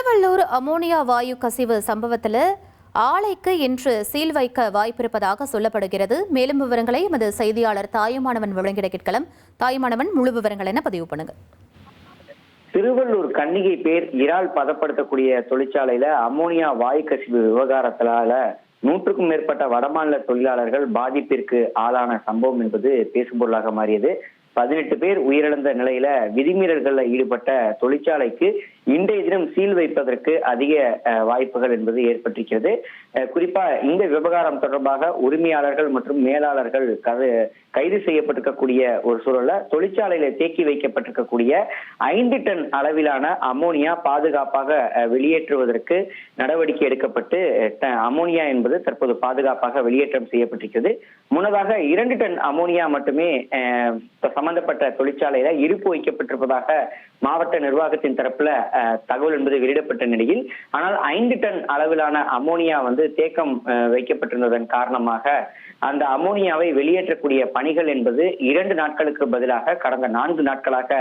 Tiruvallur ammonia வாயு கசிவு சம்பவத்தில் ஆலைக்கு இன்று சீல் வைக்க வாய்ப்பிருப்பதாக சொல்லப்படுகிறது. மேலும் விவரங்களை எமது செய்தியாளர் தாயுமானவன் வழங்கிட கேட்கலாம். தாயுமானவன், முழு விவரங்கள் என்ன பதிவு பண்ணுங்க. திருவள்ளூர் கன்னிகை பேர் இறால் பதப்படுத்தக்கூடிய தொழிற்சாலையில அமோனியா வாயு கசிவு விவகாரத்தினால 100க்கும் மேற்பட்ட வடமாநில தொழிலாளர்கள் பாதிப்பிற்கு ஆளான சம்பவம் என்பது பேசுபொருளாக மாறியது. 18 பேர் உயிரிழந்த நிலையில விதிமீறல்கள்ல ஈடுபட்ட தொழிற்சாலைக்கு இன்றைய தினம் சீல் வைப்பதற்கு அதிக வாய்ப்புகள் என்பது ஏற்பட்டிருக்கிறது. குறிப்பா இந்த விவகாரம் தொடர்பாக உரிமையாளர்கள் மற்றும் மேலாளர்கள் கைது செய்யப்பட்டிருக்கக்கூடிய ஒரு சூழல்ல தொழிற்சாலையில தேக்கி வைக்கப்பட்டிருக்கக்கூடிய 5 டன் அளவிலான அமோனியா பாதுகாப்பாக வெளியேற்றுவதற்கு நடவடிக்கை எடுக்கப்பட்டு அமோனியா என்பது தற்போது பாதுகாப்பாக வெளியேற்றம் செய்யப்பட்டிருக்கிறது. முன்னதாக 2 டன் அமோனியா மட்டுமே சம்பந்தப்பட்ட தொழிற்சாலையில இருப்பு வைக்கப்பட்டிருப்பதாக மாவட்ட நிர்வாகத்தின் தரப்புல தகவல் என்பது வெளியிடப்பட்ட நிலையில், ஆனால் 5 டன் அளவிலான அமோனியா தேக்கம் வைக்கப்பட்டிருந்ததன் காரணமாக அந்த அமோனியாவை வெளியேற்றக்கூடிய பணிகள் என்பது 2 நாட்களுக்கு பதிலாக கடந்த 4 நாட்களாக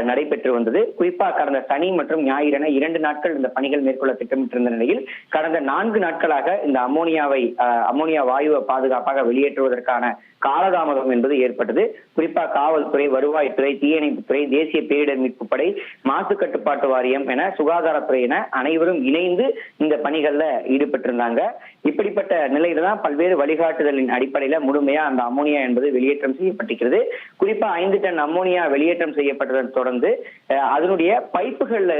நடைபெற்று வந்தது. குறிப்பாக கடந்த சனி மற்றும் ஞாயிறு என 2 நாட்கள் இந்த பணிகள் மேற்கொள்ள திட்டமிட்டிருந்த நிலையில் கடந்த 4 நாட்களாக இந்த அமோனியா வாயுவை பாதுகாப்பாக வெளியேற்றுவதற்கான காலதாமதம் என்பது ஏற்பட்டது. குறிப்பாக காவல்துறை, வருவாய்த்துறை, தீயணைப்புத்துறை, தேசிய பேரிடர் மீட்பு படை, மாசு கட்டுப்பாட்டு வாரியம் என சுகாதாரத்துறை என அனைவரும் இணைந்து இந்த பணிகள்ல ஈடுபட்டிருந்தாங்க. இப்படிப்பட்ட நிலையில தான் பல்வேறு வழிகாட்டுதலின் அடிப்படையில முழுமையா அந்த அமோனியா என்பது வெளியேற்றம் செய்யப்பட்டிருக்கிறது. குறிப்பா 5 டன் அமோனியா வெளியேற்றம் செய்யப்பட்டதன் தொடர்ந்து அதனுடைய பைப்புகள்ல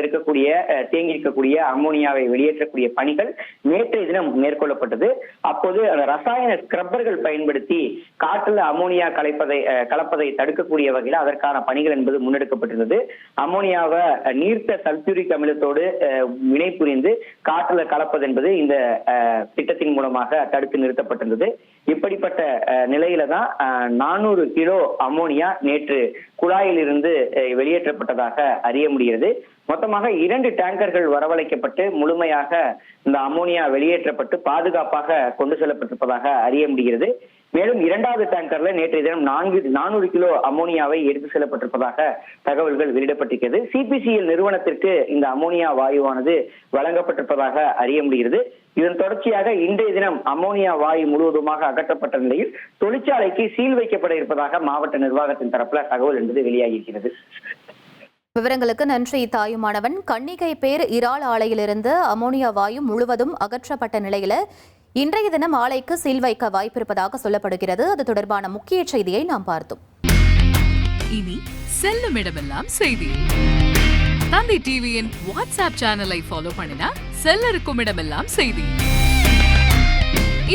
தேங்கி இருக்கக்கூடிய அமோனியாவை வெளியேற்றக்கூடிய பணிகள் நேற்றைய தினம் மேற்கொள்ளப்பட்டது. அப்போது அந்த ரசாயன ஸ்கிரப்பர்கள் பயன்படுத்தி காற்றுல அமோனியா கலப்பதை தடுக்கக்கூடிய வகையில் அதற்கான பணிகள் என்பது முன்னெடுக்கப்பட்டிருந்தது. அமோனியாவை நீர்த்த சல்பியூரிக் அமிலத்தோடு வினை புரிந்து காற்றுல கலப்பது என்பது இந்த திட்டத்தின் மூலமாக தடுத்து நிறுத்தப்பட்டிருந்தது. இப்படிப்பட்ட நிலையில தான் 400 கிலோ அமோனியா நேற்று குழாயில் இருந்து வெளியேற்றப்பட்டதாக அறிய முடிகிறது. மொத்தமாக 2 டேங்கர்கள் வரவழைக்கப்பட்டு முழுமையாக இந்த அமோனியா வெளியேற்றப்பட்டு பாதுகாப்பாக கொண்டு செல்லப்பட்டிருப்பதாக அறிய முடிகிறது. மேலும் 2வது டேங்கர்ல நேற்றைய தினம் 400 கிலோ அமோனியாவை எடுத்து செல்லப்பட்டிருப்பதாக தகவல்கள் வெளியிடப்பட்டிருக்கிறது. சிபிசிஎல் நிறுவனத்திற்கு இந்த அமோனியா வாயுவானது வழங்கப்பட்டிருப்பதாக அறிய முடிகிறது. இதன் தொடர்ச்சியாக இன்றைய தினம் அமோனியா வாயு முழுவதுமாக அகற்றப்பட்ட நிலையில் தொழிற்சாலைக்கு சீல் வைக்கப்பட இருப்பதாக மாவட்ட நிர்வாகத்தின் தரப்புல தகவல் என்பது வெளியாகியிருக்கிறது. விவரங்களுக்கு நன்றி தாயுமானவன். கன்னிகை பேர் இறால் ஆலையிலிருந்து அமோனியா வாயு முழுவதும் அகற்றப்பட்ட நிலையில இன்றைய தினம் ஆலைக்கு சீல் வைக்க வாய்ப்பிருப்பதாக சொல்லப்படுகிறது. அது தொடர்பான முக்கிய செய்தியை நாம் பார்த்தோம். இனி செல்லும் இடமெல்லாம் செய்தி. தந்தை டிவியின் வாட்ஸ்அப் சேனலை ஃபாலோ பண்ணினா செல்லருக்கும் இடமெல்லாம் செய்தி.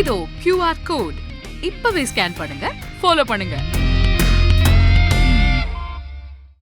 இதோ QR கோட் இப்பவே ஸ்கேன் பண்ணுங்க, ஃபாலோ பண்ணுங்க.